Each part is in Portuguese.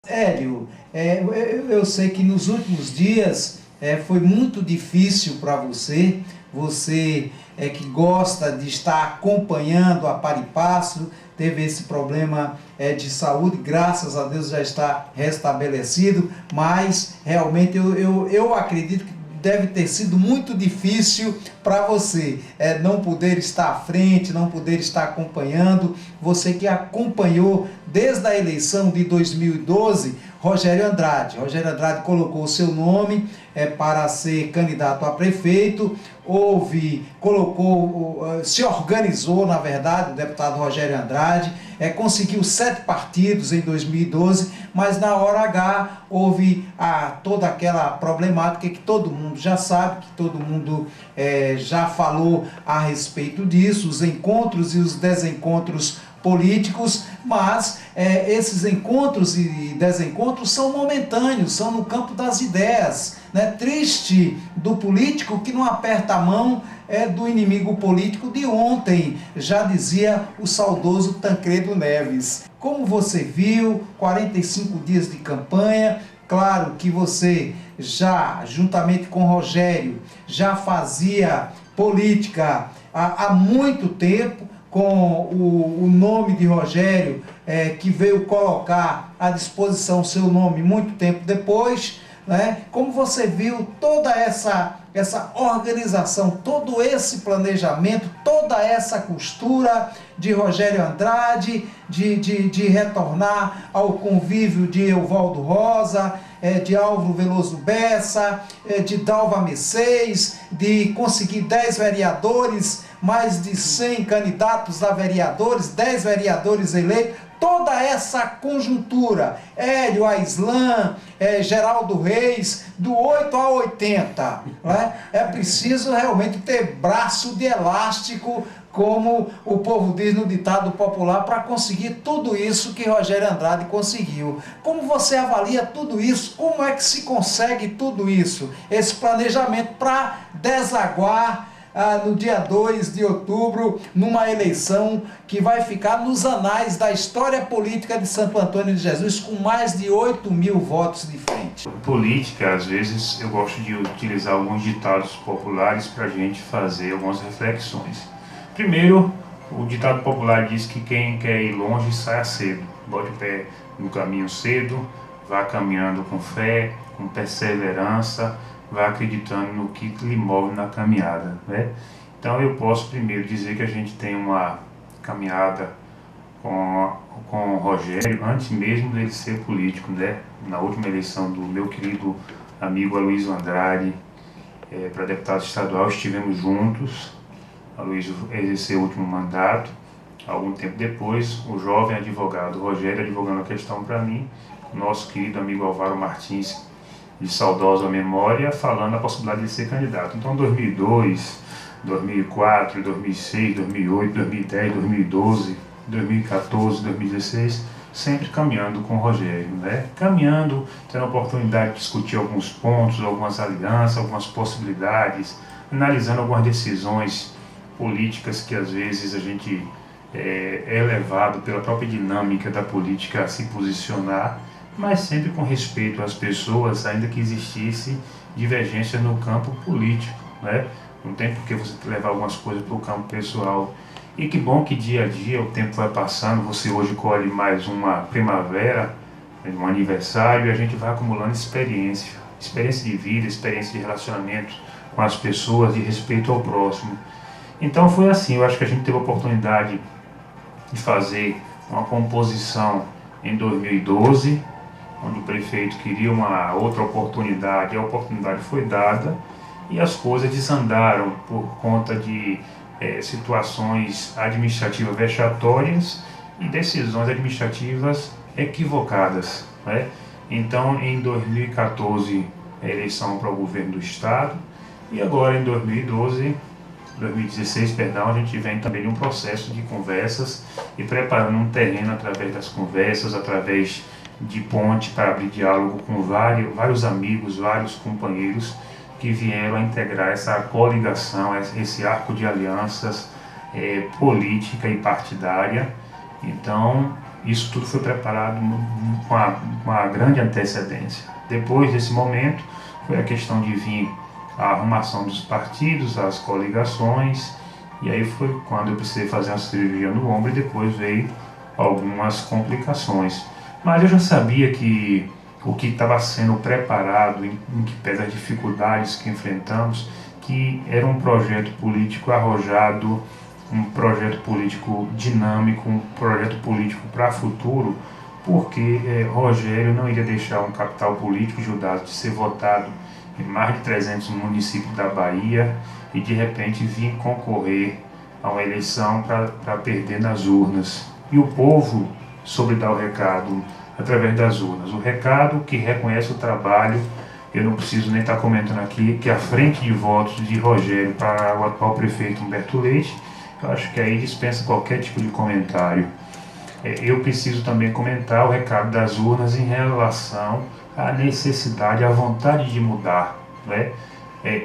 Hélio, eu sei que nos últimos dias foi muito difícil para você, você que gosta de estar acompanhando a par e passo, teve esse problema de saúde, graças a Deus já está restabelecido, mas realmente eu acredito que deve ter sido muito difícil para você não poder estar à frente, não poder estar acompanhando, você que acompanhou desde a eleição de 2012, Rogério Andrade. Rogério Andrade colocou o seu nome para ser candidato a prefeito, se organizou, na verdade, o deputado Rogério Andrade, conseguiu 7 partidos em 2012, mas na hora H houve toda aquela problemática que todo mundo já sabe, que todo mundo já falou a respeito disso, os encontros e os desencontros políticos, mas esses encontros e desencontros são momentâneos, são no campo das ideias, né? Triste do político que não aperta a mão do inimigo político de ontem, já dizia o saudoso Tancredo Neves. Como você viu, 45 dias de campanha, claro que você já, juntamente com Rogério, já fazia política há muito tempo, com o nome de Rogério, que veio colocar à disposição seu nome muito tempo depois, né? Como você viu toda essa organização, todo esse planejamento, toda essa costura de Rogério Andrade, de retornar ao convívio de Evaldo Rosa, de Álvaro Veloso Bessa, de Dalva Messias, de conseguir 10 vereadores, mais de 100 candidatos a vereadores, 10 vereadores eleitos, toda essa conjuntura, Hélio Aislan, Geraldo Reis, do 8 a 80, né? É preciso realmente ter braço de elástico, como o povo diz no ditado popular, para conseguir tudo isso que Rogério Andrade conseguiu. Como você avalia tudo isso? Como é que se consegue tudo isso? Esse planejamento para desaguar no dia 2 de outubro, numa eleição que vai ficar nos anais da história política de Santo Antônio de Jesus, com mais de 8.000 votos de frente. Política, às vezes, eu gosto de utilizar alguns ditados populares para a gente fazer algumas reflexões. Primeiro, o ditado popular diz que quem quer ir longe, saia cedo. Bote o pé no caminho cedo, vá caminhando com fé, com perseverança, vá acreditando no que lhe move na caminhada, né? Então eu posso primeiro dizer que a gente tem uma caminhada com o Rogério antes mesmo dele ser político, né? Na última eleição do meu querido amigo Aloysio Andrade para deputado estadual, estivemos juntos. Aloysio exerceu o último mandato. Algum tempo depois, o jovem advogado Rogério advogando a questão para mim, nosso querido amigo Álvaro Martins, de saudosa memória, falando a possibilidade de ser candidato. Então 2002, 2004, 2006, 2008, 2010, 2012, 2014, 2016, sempre caminhando com o Rogério, né? Caminhando, tendo a oportunidade de discutir alguns pontos, algumas alianças, algumas possibilidades, analisando algumas decisões políticas que às vezes a gente é levado pela própria dinâmica da política a se posicionar, mas sempre com respeito às pessoas, ainda que existisse divergência no campo político, né? Não tem por que você levar algumas coisas para o campo pessoal. E que bom que dia a dia o tempo vai passando, você hoje colhe mais uma primavera, um aniversário, e a gente vai acumulando experiência de vida, experiência de relacionamento com as pessoas, de respeito ao próximo. Então foi assim, eu acho que a gente teve a oportunidade de fazer uma composição em 2012, onde o prefeito queria uma outra oportunidade, a oportunidade foi dada e as coisas desandaram por conta de situações administrativas vexatórias e decisões administrativas equivocadas, né? Então, em 2014, a eleição para o governo do estado, e agora em 2016, perdão, a gente vem também de um processo de conversas e preparando um terreno através das conversas, através de ponte para abrir diálogo com vários amigos, vários companheiros que vieram a integrar essa coligação, esse arco de alianças política e partidária. Então, isso tudo foi preparado com uma grande antecedência. Depois desse momento, foi a questão de vir a arrumação dos partidos, as coligações, e aí foi quando eu precisei fazer uma cirurgia no ombro e depois veio algumas complicações. Mas eu já sabia que o que estava sendo preparado, em que pese as dificuldades que enfrentamos, que era um projeto político arrojado, um projeto político dinâmico, um projeto político para o futuro, porque Rogério não iria deixar um capital político Judaso de ser votado em mais de 300 municípios da Bahia e de repente vir concorrer a uma eleição para perder nas urnas. E o povo soube dar o recado através das urnas. O recado que reconhece o trabalho, eu não preciso nem estar comentando aqui, que a frente de votos de Rogério para o atual prefeito Humberto Leite, eu acho que aí dispensa qualquer tipo de comentário. Eu preciso também comentar o recado das urnas em relação à necessidade, à vontade de mudar, né?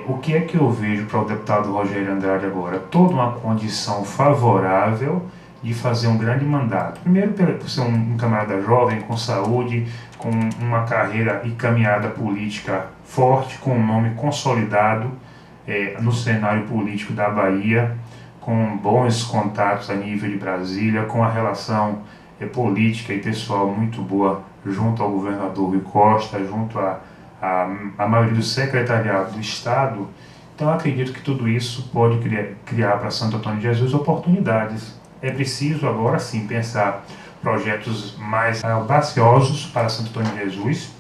O que é que eu vejo para o deputado Rogério Andrade agora? Toda uma condição favorável de fazer um grande mandato. Primeiro, por ser um camarada jovem, com saúde, com uma carreira e caminhada política forte, com um nome consolidado no cenário político da Bahia, com bons contatos a nível de Brasília, com a relação política e pessoal muito boa junto ao governador Rui Costa, junto à maioria do secretariado do Estado. Então acredito que tudo isso pode criar para Santo Antônio de Jesus oportunidades. É preciso agora sim pensar projetos mais audaciosos para Santo Antônio de Jesus.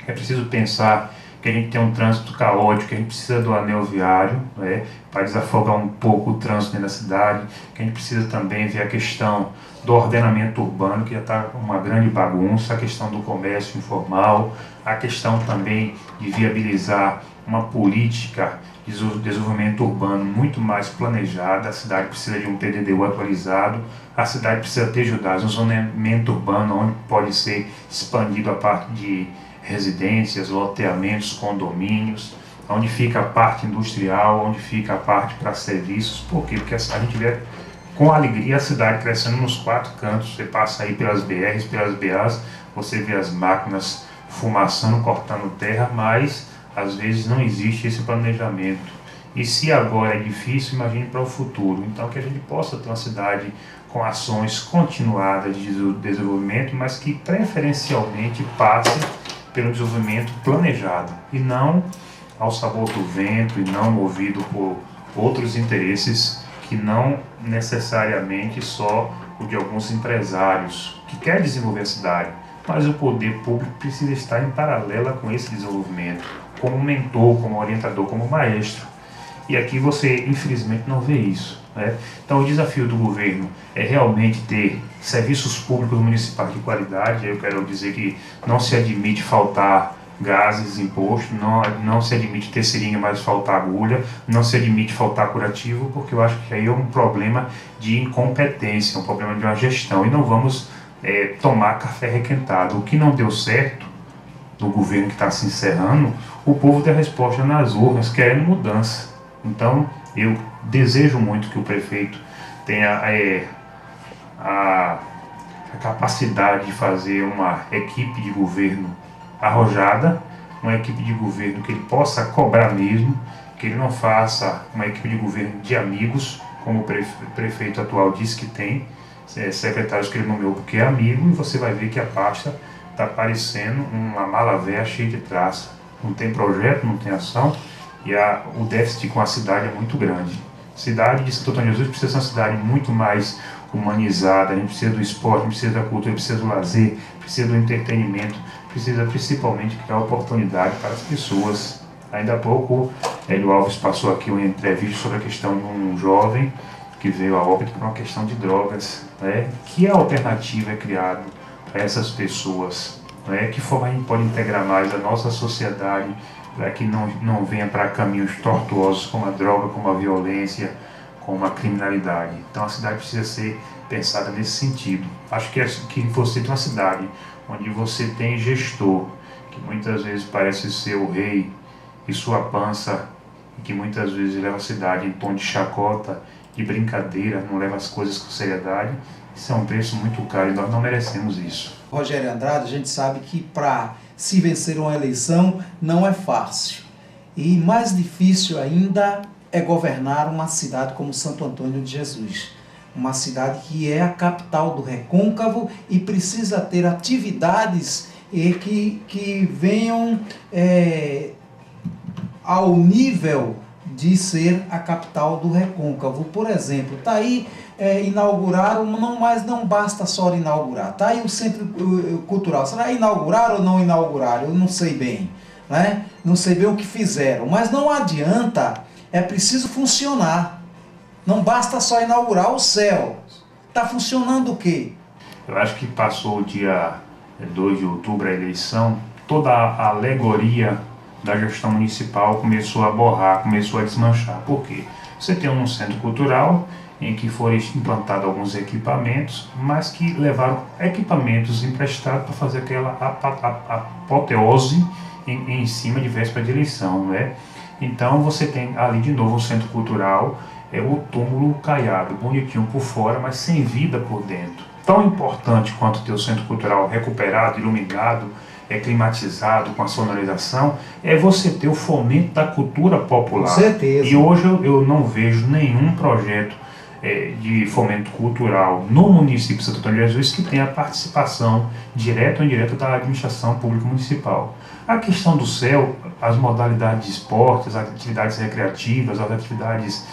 É preciso pensar que a gente tem um trânsito caótico, que a gente precisa do anel viário, né, para desafogar um pouco o trânsito dentro da cidade, que a gente precisa também ver a questão do ordenamento urbano, que já está uma grande bagunça, a questão do comércio informal, a questão também de viabilizar uma política de desenvolvimento urbano muito mais planejada. A cidade precisa de um PDDU atualizado, a cidade precisa ter Judaso, um zoneamento urbano onde pode ser expandido a parte de residências, loteamentos, condomínios, onde fica a parte industrial, onde fica a parte para serviços. Por quê? Porque a gente vê com alegria a cidade crescendo nos 4 cantos. Você passa aí pelas BRs, pelas BAs, você vê as máquinas fumaçando, cortando terra, mas às vezes não existe esse planejamento. E se agora é difícil, imagine para o futuro. Então que a gente possa ter uma cidade com ações continuadas de desenvolvimento, mas que preferencialmente passe pelo desenvolvimento planejado e não ao sabor do vento e não movido por outros interesses que não necessariamente só o de alguns empresários que querem desenvolver a cidade, mas o poder público precisa estar em paralela com esse desenvolvimento, como mentor, como orientador, como maestro. E aqui você, infelizmente, não vê isso, né? Então, o desafio do governo é realmente ter serviços públicos municipais de qualidade. Eu quero dizer que não se admite faltar gases, imposto, não se admite ter seringa, mas faltar agulha, não se admite faltar curativo, porque eu acho que aí é um problema de incompetência, um problema de uma gestão, e não vamos tomar café requentado. O que não deu certo do governo que está se encerrando, o povo tem a resposta nas urnas, querendo mudança. Então, eu desejo muito que o prefeito tenha a capacidade de fazer uma equipe de governo arrojada, uma equipe de governo que ele possa cobrar mesmo, que ele não faça uma equipe de governo de amigos, como o prefeito atual disse que tem, secretários que ele nomeou porque é amigo, e você vai ver que a pasta está parecendo uma mala velha cheia de traça. Não tem projeto, não tem ação, e o déficit com a cidade é muito grande. A cidade de Santo Antônio de Jesus precisa ser uma cidade muito mais humanizada. A gente precisa do esporte, a gente precisa da cultura, precisa do lazer, precisa do entretenimento, precisa principalmente criar oportunidade para as pessoas. Ainda há pouco, Hélio Alves passou aqui uma entrevista sobre a questão de um jovem que veio a óbito por uma questão de drogas, né? Que alternativa é criada para essas pessoas? Né? Que forma a gente pode integrar mais a nossa sociedade para que não venha para caminhos tortuosos como a droga, como a violência, como a criminalidade? Então a cidade precisa ser pensada nesse sentido. Acho que você tem uma cidade onde você tem gestor, que muitas vezes parece ser o rei e sua pança, e que muitas vezes leva a cidade em tom de chacota, de brincadeira, não leva as coisas com seriedade. Isso é um preço muito caro e nós não merecemos isso. Rogério Andrade, a gente sabe que para se vencer uma eleição não é fácil. E mais difícil ainda é governar uma cidade como Santo Antônio de Jesus. Uma cidade que é a capital do Recôncavo e precisa ter atividades que venham ao nível de ser a capital do Recôncavo. Por exemplo, está aí inauguraram, mas não basta só inaugurar. Está aí o Centro Cultural. Será inaugurar ou não inaugurar? Eu não sei bem. Né? Não sei bem o que fizeram. Mas não adianta, é preciso funcionar. Não basta só inaugurar o céu. Está funcionando o quê? Eu acho que passou o dia 2 de outubro, a eleição, toda a alegoria da gestão municipal começou a borrar, começou a desmanchar. Por quê? Você tem um centro cultural em que foram implantados alguns equipamentos, mas que levaram equipamentos emprestados para fazer aquela apoteose em cima de véspera de eleição, né? Então você tem ali de novo um centro cultural, o túmulo caiado, bonitinho por fora, mas sem vida por dentro. Tão importante quanto ter o centro cultural recuperado, iluminado, climatizado, com a sonorização, é você ter o fomento da cultura popular. Com certeza. E hoje eu não vejo nenhum projeto de fomento cultural no município de Santo Antônio de Jesus que tenha participação direta ou indireta da administração pública municipal. A questão do céu, as modalidades de esportes, as atividades recreativas, as atividades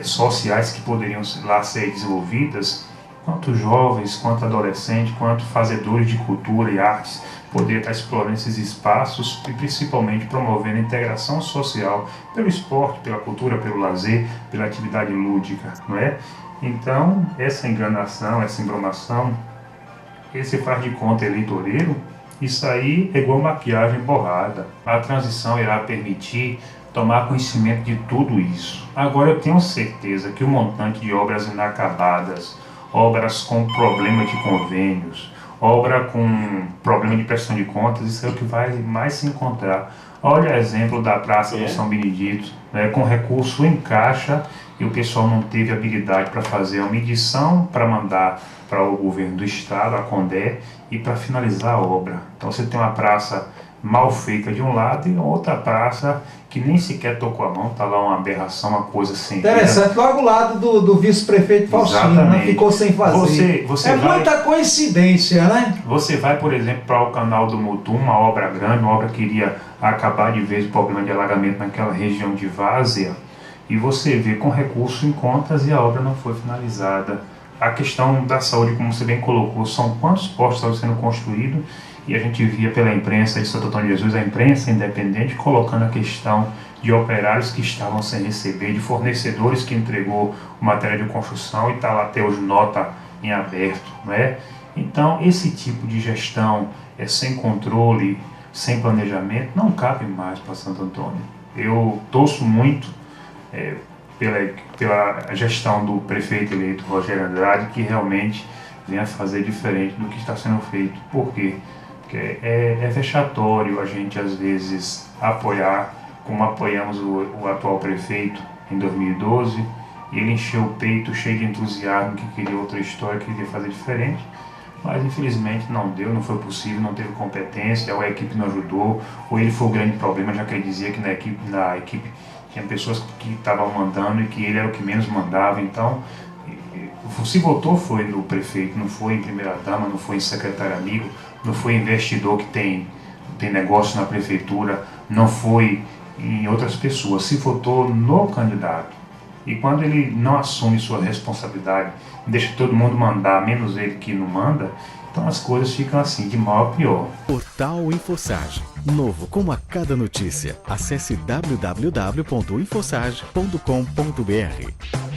sociais que poderiam lá ser desenvolvidas, quanto jovens, quanto adolescentes, quanto fazedores de cultura e artes, poder estar explorando esses espaços e principalmente promovendo a integração social pelo esporte, pela cultura, pelo lazer, pela atividade lúdica, não é? Então, essa enganação, essa embromação, esse faz de conta eleitoreiro, isso aí é igual maquiagem borrada. A transição irá permitir tomar conhecimento de tudo isso. Agora eu tenho certeza que o montante de obras inacabadas, obras com problema de convênios, obra com problema de prestação de contas, isso é o que vai mais se encontrar. Olha o exemplo da Praça do São Benedito, né, com recurso em caixa, e o pessoal não teve habilidade para fazer a medição, para mandar para o governo do estado, a Condé, e para finalizar a obra. Então você tem uma praça mal feita de um lado e outra praça que nem sequer tocou a mão, está lá uma aberração, uma coisa sem interessante, vida. Logo ao lado do vice-prefeito Faustino, né? Ficou sem fazer. Muita coincidência, né? Você vai, por exemplo, para o Canal do Mutum, uma obra grande, uma obra que iria acabar de vez o problema de alagamento naquela região de Várzea, e você vê com recurso em contas e a obra não foi finalizada. A questão da saúde, como você bem colocou, são quantos postos estavam sendo construídos, e a gente via pela imprensa de Santo Antônio de Jesus, a imprensa independente, colocando a questão de operários que estavam sem receber, de fornecedores que entregou o material de construção e está lá até hoje nota em aberto, não é? Então, esse tipo de gestão sem controle, sem planejamento, não cabe mais para Santo Antônio. Eu torço muito pela gestão do prefeito eleito Rogério Andrade, que realmente venha fazer diferente do que está sendo feito. Por quê? Porque é vexatório a gente, às vezes, apoiar, como apoiamos o atual prefeito em 2012, e ele encheu o peito cheio de entusiasmo, que queria outra história, que queria fazer diferente, mas infelizmente não deu, não foi possível, não teve competência, ou a equipe não ajudou, ou ele foi o grande problema, já que ele dizia que na equipe tinha pessoas que estavam mandando e que ele era o que menos mandava. Então, se votou foi no prefeito, não foi em primeira-dama, não foi em secretário amigo, não foi investidor que tem negócio na prefeitura, não foi em outras pessoas, se votou no candidato. E quando ele não assume sua responsabilidade, deixa todo mundo mandar, menos ele que não manda, então as coisas ficam assim, de mal a pior. Portal InfoSage. Novo como a cada notícia. Acesse www.infosage.com.br.